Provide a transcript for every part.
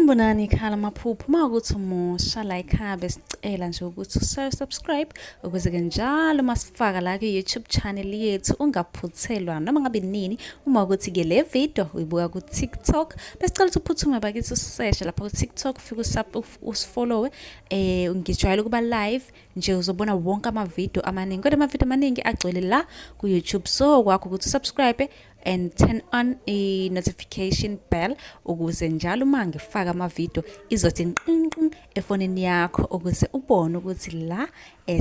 Sanibonani khala maphupho makuthi umusha like habe sicela nje ukuthi subscribe ukuze ke njalo masifaka la ku YouTube channel yethu ungaphuthelwa noma ngabe nini uma ukuthi ke le video uyibuka ku TikTok besicela ukuthi uphuthume bakithi usearch lapha ku TikTok ufike usifollow ngijwayele kuba live nje uzobona wonke ama video amaningi kodwa ama video amaningi agcwele la ku YouTube so kwakho ukuthi subscribe and turn on a notification bell ukuze njalo uma ngifaka ama video izothi nqinqi efonini yakho ukuze ubone ukuthi la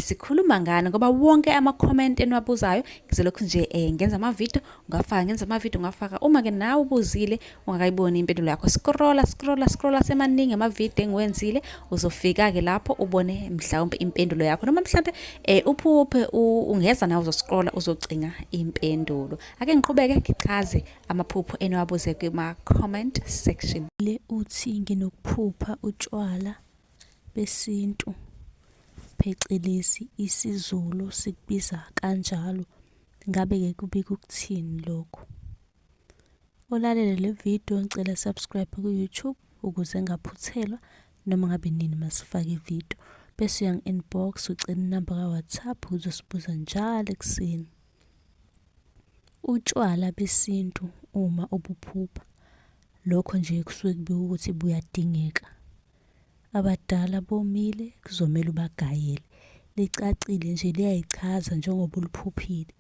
sikhuluma ngani ngoba wonke ama comment eniwabuzayo ngizolokhu nje ngenza ama video ngafaka uma ke nawe ubuzile ungakayiboni impendulo yakho scrolla semaningi ama video engiwenzile uzofika ke lapho ubone mhlawumbe impendulo yakho noma mhlawumbe uphuphe ungeza nawe uzoscrolla uzocinga impendulo ake ngiqhubeke ngichaze amaphupho eniwabuze kuma comment section le uthi nginokuphupha utshwala besintu phecelezi isiZulu sikubiza kanjalo ngabe ke kubika ukuthini lokho olalele le video ngicela subscribe ku YouTube ukuze ngaphuthelwa noma ngabe nini masifaka ivideo bese yang inbox ucela inamba ka WhatsApp uzosibuza njalo ekseni utshwala besintu uma ubuphupha lokho nje kusuke kubika ukuthi buyadingeka abadala bomile kuzomela ubagayele licacile nje liyayichaza njengoba uliphuphile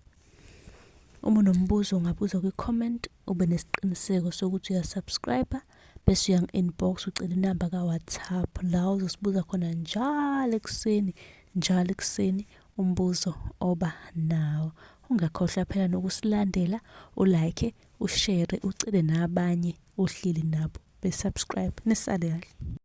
uma unombuzo ungabuza ku comment ube nesiqiniseko sokuthi uyasubscribe bese uyang inbox ucela inamba ka WhatsApp la uzosibuza khona njalo ekseni umbuzo oba nawo ungakhohlwa phela nokusilandela ulike ushare ucele nabanye ohleli nabo besubscribe nisale kahle.